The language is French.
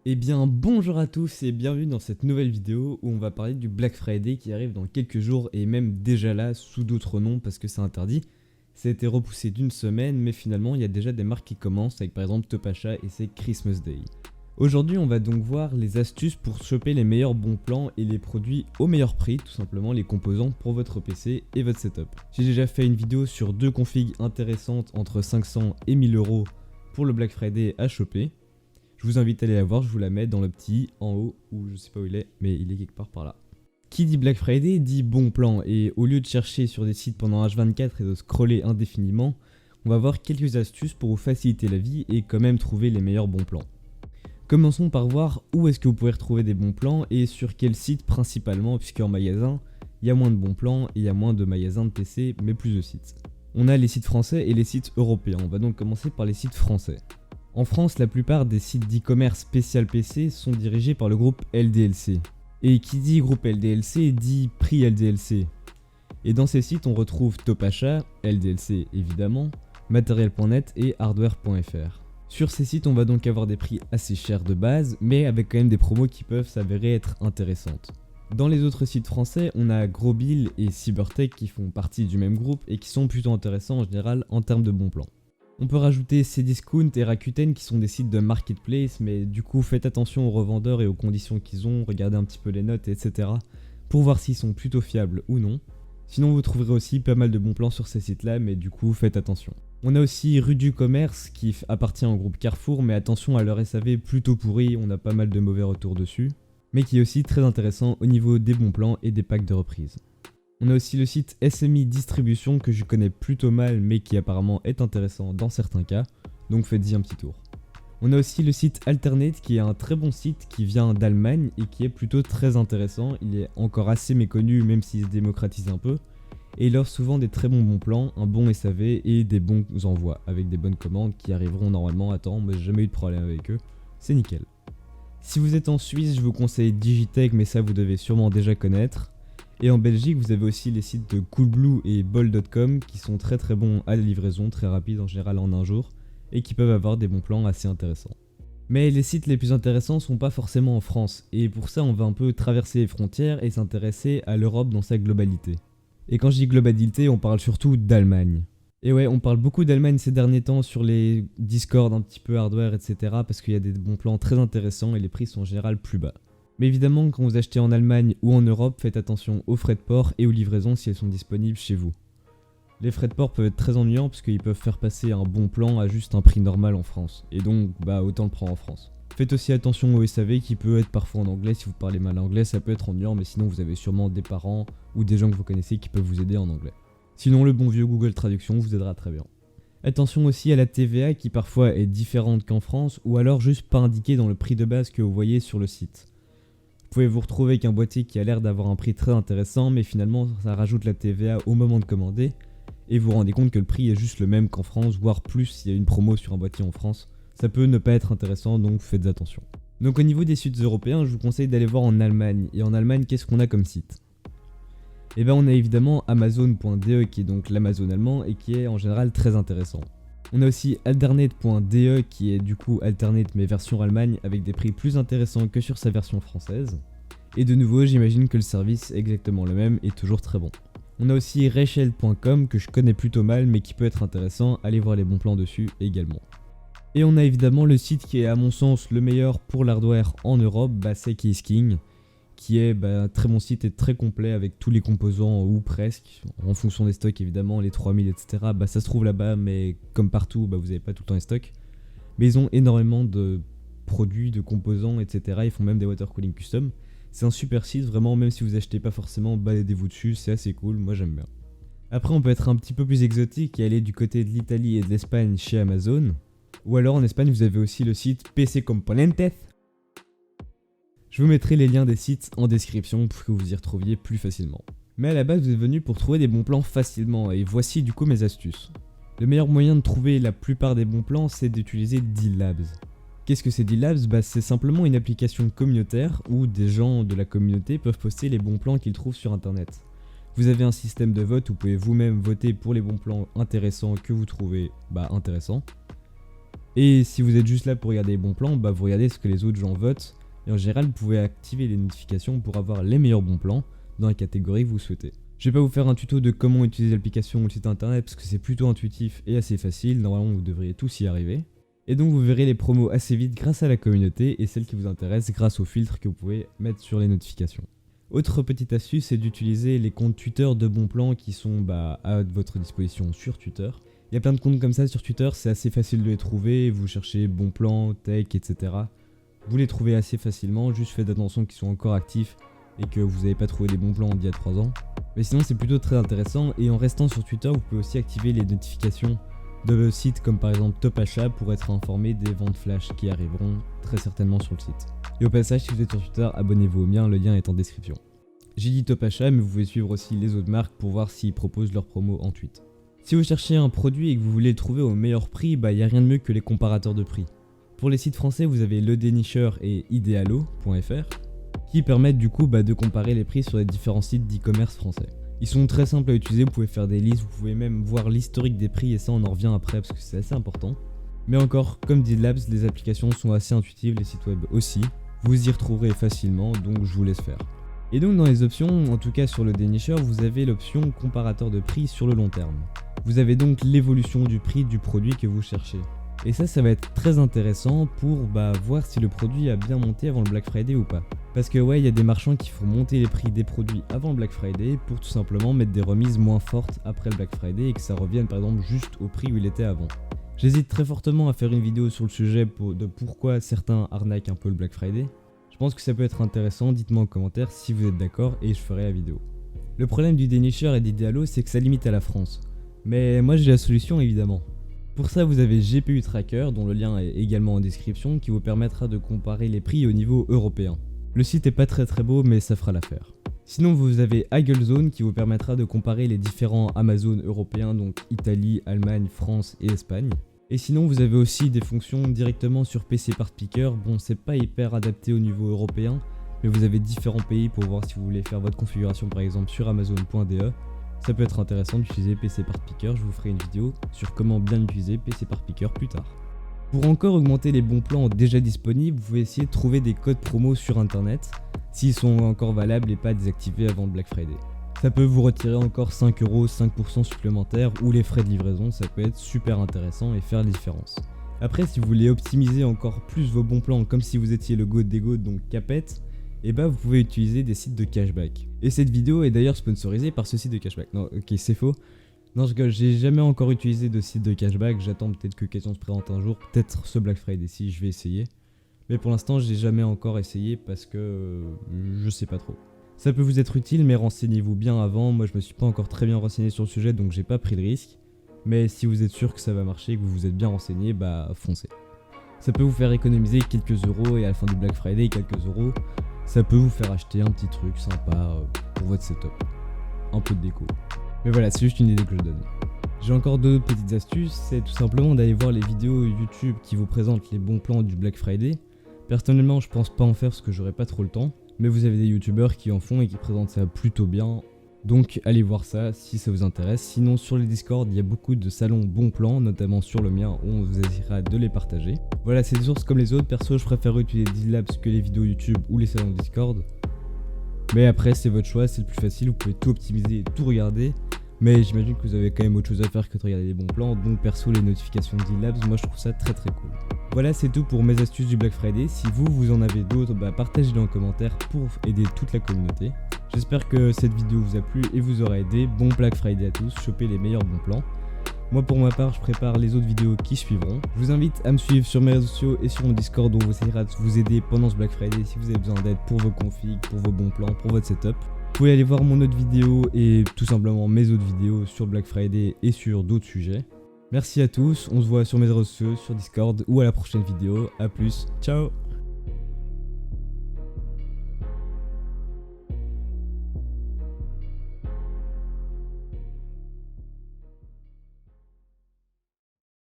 Eh bien bonjour à tous et bienvenue dans cette nouvelle vidéo où on va parler du Black Friday qui arrive dans quelques jours et même déjà là sous d'autres noms parce que c'est interdit. Ça a été repoussé d'une semaine mais finalement il y a déjà des marques qui commencent avec par exemple Topacha et c'est Christmas Day. Aujourd'hui on va donc voir les astuces pour choper les meilleurs bons plans et les produits au meilleur prix, tout simplement les composants pour votre PC et votre setup. J'ai déjà fait une vidéo sur deux configs intéressantes entre 500 et 1000 euros pour le Black Friday à choper. Je vous invite à aller la voir, je vous la mets dans le petit en haut, ou je sais pas où il est, mais il est quelque part par là. Qui dit Black Friday dit bon plan, et au lieu de chercher sur des sites pendant H24 et de scroller indéfiniment, on va voir quelques astuces pour vous faciliter la vie et quand même trouver les meilleurs bons plans. Commençons par voir où est-ce que vous pouvez retrouver des bons plans et sur quel site principalement, puisqu'en magasin, il y a moins de bons plans et il y a moins de magasins de PC, mais plus de sites. On a les sites français et les sites européens, on va donc commencer par les sites français. En France, la plupart des sites d'e-commerce spécial PC sont dirigés par le groupe LDLC. Et qui dit groupe LDLC dit prix LDLC. Et dans ces sites, on retrouve Topacha, LDLC évidemment, Materiel.net et Hardware.fr. Sur ces sites, on va donc avoir des prix assez chers de base, mais avec quand même des promos qui peuvent s'avérer être intéressantes. Dans les autres sites français, on a Grosbill et Cybertech qui font partie du même groupe et qui sont plutôt intéressants en général en termes de bons plans. On peut rajouter Cdiscount et Rakuten qui sont des sites de marketplace, mais du coup faites attention aux revendeurs et aux conditions qu'ils ont, regardez un petit peu les notes, etc. pour voir s'ils sont plutôt fiables ou non. Sinon vous trouverez aussi pas mal de bons plans sur ces sites là, mais du coup faites attention. On a aussi Rue du Commerce qui appartient au groupe Carrefour, mais attention à leur SAV plutôt pourri, on a pas mal de mauvais retours dessus, mais qui est aussi très intéressant au niveau des bons plans et des packs de reprise. On a aussi le site SMI Distribution que je connais plutôt mal mais qui apparemment est intéressant dans certains cas, donc faites-y un petit tour. On a aussi le site Alternate qui est un très bon site qui vient d'Allemagne et qui est plutôt très intéressant, il est encore assez méconnu même s'il se démocratise un peu, et il offre souvent des très bons plans, un bon SAV et des bons envois avec des bonnes commandes qui arriveront normalement à temps, mais j'ai jamais eu de problème avec eux, c'est nickel. Si vous êtes en Suisse, je vous conseille Digitech mais ça vous devez sûrement déjà connaître. Et en Belgique, vous avez aussi les sites de Coolblue et Bol.com qui sont très bons à la livraison, très rapides en général en un jour, et qui peuvent avoir des bons plans assez intéressants. Mais les sites les plus intéressants sont pas forcément en France, et pour ça on va un peu traverser les frontières et s'intéresser à l'Europe dans sa globalité. Et quand je dis globalité, on parle surtout d'Allemagne. Et ouais, on parle beaucoup d'Allemagne ces derniers temps sur les Discord un petit peu hardware, etc. parce qu'il y a des bons plans très intéressants et les prix sont en général plus bas. Mais évidemment, quand vous achetez en Allemagne ou en Europe, faites attention aux frais de port et aux livraisons si elles sont disponibles chez vous. Les frais de port peuvent être très ennuyants parce qu'ils peuvent faire passer un bon plan à juste un prix normal en France, et donc autant le prendre en France. Faites aussi attention au SAV qui peut être parfois en anglais, si vous parlez mal anglais ça peut être ennuyant, mais sinon vous avez sûrement des parents ou des gens que vous connaissez qui peuvent vous aider en anglais. Sinon le bon vieux Google Traduction vous aidera très bien. Attention aussi à la TVA qui parfois est différente qu'en France, ou alors juste pas indiquée dans le prix de base que vous voyez sur le site. Vous pouvez vous retrouver avec un boîtier qui a l'air d'avoir un prix très intéressant, mais finalement ça rajoute la TVA au moment de commander, et vous vous rendez compte que le prix est juste le même qu'en France, voire plus s'il y a une promo sur un boîtier en France. Ça peut ne pas être intéressant, donc faites attention. Donc au niveau des sites européens, je vous conseille d'aller voir en Allemagne. Et en Allemagne, qu'est-ce qu'on a comme site ? Eh bien on a évidemment Amazon.de qui est donc l'Amazon allemand et qui est en général très intéressant. On a aussi Alternate.de qui est du coup Alternate mais version Allemagne avec des prix plus intéressants que sur sa version française. Et de nouveau, j'imagine que le service est exactement le même et toujours très bon. On a aussi Rachel.com que je connais plutôt mal mais qui peut être intéressant, allez voir les bons plans dessus également. Et on a évidemment le site qui est à mon sens le meilleur pour l'hardware en Europe, c'est KeysKing, qui est un très bon site et très complet avec tous les composants ou presque, en fonction des stocks évidemment, les 3000 etc. Ça se trouve là-bas, mais comme partout, vous n'avez pas tout le temps les stocks. Mais ils ont énormément de produits, de composants, etc. Ils font même des water cooling custom. C'est un super site, vraiment, même si vous achetez pas forcément, baladez-vous dessus, c'est assez cool, moi j'aime bien. Après on peut être un petit peu plus exotique et aller du côté de l'Italie et de l'Espagne chez Amazon. Ou alors en Espagne vous avez aussi le site PC Componentes. Je vous mettrai les liens des sites en description pour que vous y retrouviez plus facilement. Mais à la base vous êtes venu pour trouver des bons plans facilement et voici du coup mes astuces. Le meilleur moyen de trouver la plupart des bons plans c'est d'utiliser D-Labs. Qu'est-ce que c'est D-Labs ? C'est simplement une application communautaire où des gens de la communauté peuvent poster les bons plans qu'ils trouvent sur internet. Vous avez un système de vote où vous pouvez vous-même voter pour les bons plans intéressants que vous trouvez intéressants. Et si vous êtes juste là pour regarder les bons plans, bah vous regardez ce que les autres gens votent. Et en général, vous pouvez activer les notifications pour avoir les meilleurs bons plans dans la catégorie que vous souhaitez. Je vais pas vous faire un tuto de comment utiliser l'application ou le site internet parce que c'est plutôt intuitif et assez facile. Normalement, vous devriez tous y arriver. Et donc vous verrez les promos assez vite grâce à la communauté et celles qui vous intéressent grâce aux filtres que vous pouvez mettre sur les notifications. Autre petite astuce, c'est d'utiliser les comptes Twitter de bons plans qui sont à votre disposition sur Twitter. Il y a plein de comptes comme ça sur Twitter, c'est assez facile de les trouver, vous cherchez bons plans, tech, etc. Vous les trouvez assez facilement, juste faites attention qu'ils soient encore actifs et que vous n'avez pas trouvé des bons plans d'il y a 3 ans. Mais sinon c'est plutôt très intéressant et en restant sur Twitter, vous pouvez aussi activer les notifications de sites comme par exemple Top Achat pour être informé des ventes flash qui arriveront très certainement sur le site. Et au passage, si vous êtes sur Twitter, abonnez-vous au mien, le lien est en description. J'ai dit Top Achat, mais vous pouvez suivre aussi les autres marques pour voir s'ils proposent leurs promos en tweet. Si vous cherchez un produit et que vous voulez le trouver au meilleur prix, il n'y a rien de mieux que les comparateurs de prix. Pour les sites français, vous avez Le Dénicheur et Idealo.fr qui permettent du coup de comparer les prix sur les différents sites d'e-commerce français. Ils sont très simples à utiliser, vous pouvez faire des listes, vous pouvez même voir l'historique des prix et ça on en revient après parce que c'est assez important. Mais encore, comme dit Labs, les applications sont assez intuitives, les sites web aussi. Vous y retrouverez facilement, donc je vous laisse faire. Et donc dans les options, en tout cas sur Le Dénicheur, vous avez l'option comparateur de prix sur le long terme. Vous avez donc l'évolution du prix du produit que vous cherchez. Et ça va être très intéressant pour voir si le produit a bien monté avant le Black Friday ou pas. Parce que ouais, il y a des marchands qui font monter les prix des produits avant le Black Friday pour tout simplement mettre des remises moins fortes après le Black Friday et que ça revienne par exemple juste au prix où il était avant. J'hésite très fortement à faire une vidéo sur le sujet de pourquoi certains arnaquent un peu le Black Friday. Je pense que ça peut être intéressant, dites-moi en commentaire si vous êtes d'accord et je ferai la vidéo. Le problème du Dénicheur et d'Idealo, c'est que ça limite à la France. Mais moi j'ai la solution évidemment. Pour ça vous avez GPU Tracker, dont le lien est également en description, qui vous permettra de comparer les prix au niveau européen. Le site est pas très beau mais ça fera l'affaire. Sinon vous avez HaggleZone qui vous permettra de comparer les différents Amazon européens, donc Italie, Allemagne, France et Espagne. Et sinon vous avez aussi des fonctions directement sur PC Part Picker. Bon, c'est pas hyper adapté au niveau européen, mais vous avez différents pays pour voir si vous voulez faire votre configuration par exemple sur Amazon.de. Ça peut être intéressant d'utiliser PC Part Picker, je vous ferai une vidéo sur comment bien utiliser PC Part Picker plus tard. Pour encore augmenter les bons plans déjà disponibles, vous pouvez essayer de trouver des codes promo sur internet, s'ils sont encore valables et pas désactivés avant le Black Friday. Ça peut vous retirer encore 5€, 5% supplémentaires ou les frais de livraison, ça peut être super intéressant et faire la différence. Après, si vous voulez optimiser encore plus vos bons plans comme si vous étiez le GOAT des GOAT, donc Capet, vous pouvez utiliser des sites de cashback. Et cette vidéo est d'ailleurs sponsorisée par ce site de cashback. Non, ok, c'est faux. Non, je rigole, j'ai jamais encore utilisé de site de cashback, j'attends peut-être que l'occasion se présente un jour, peut-être ce Black Friday si je vais essayer. Mais pour l'instant, j'ai jamais encore essayé parce que je sais pas trop. Ça peut vous être utile, mais renseignez-vous bien avant. Moi, je me suis pas encore très bien renseigné sur le sujet, donc j'ai pas pris le risque. Mais si vous êtes sûr que ça va marcher, que vous vous êtes bien renseigné, foncez. Ça peut vous faire économiser quelques euros et à la fin du Black Friday, quelques euros, ça peut vous faire acheter un petit truc sympa pour votre setup. Un peu de déco. Mais voilà, c'est juste une idée que je donne. J'ai encore d'autres petites astuces, c'est tout simplement d'aller voir les vidéos YouTube qui vous présentent les bons plans du Black Friday. Personnellement, je pense pas en faire parce que j'aurai pas trop le temps, mais vous avez des youtubeurs qui en font et qui présentent ça plutôt bien. Donc allez voir ça si ça vous intéresse. Sinon sur les Discord, il y a beaucoup de salons bons plans, notamment sur le mien où on vous essaiera de les partager. Voilà, c'est des sources comme les autres. Perso, je préfère utiliser DizLabs que les vidéos YouTube ou les salons Discord. Mais après, c'est votre choix, c'est le plus facile, vous pouvez tout optimiser et tout regarder. Mais j'imagine que vous avez quand même autre chose à faire que de regarder les bons plans, donc perso les notifications de DizLabs, moi je trouve ça très cool. Voilà, c'est tout pour mes astuces du Black Friday. Si vous en avez d'autres, partagez-les en commentaire pour aider toute la communauté. J'espère que cette vidéo vous a plu et vous aura aidé. Bon Black Friday à tous, chopez les meilleurs bons plans. Moi pour ma part, je prépare les autres vidéos qui suivront. Je vous invite à me suivre sur mes réseaux sociaux et sur mon Discord où on essaiera de vous aider pendant ce Black Friday si vous avez besoin d'aide pour vos configs, pour vos bons plans, pour votre setup. Vous pouvez aller voir mon autre vidéo et tout simplement mes autres vidéos sur Black Friday et sur d'autres sujets. Merci à tous, on se voit sur mes réseaux sociaux, sur Discord ou à la prochaine vidéo. A plus, ciao!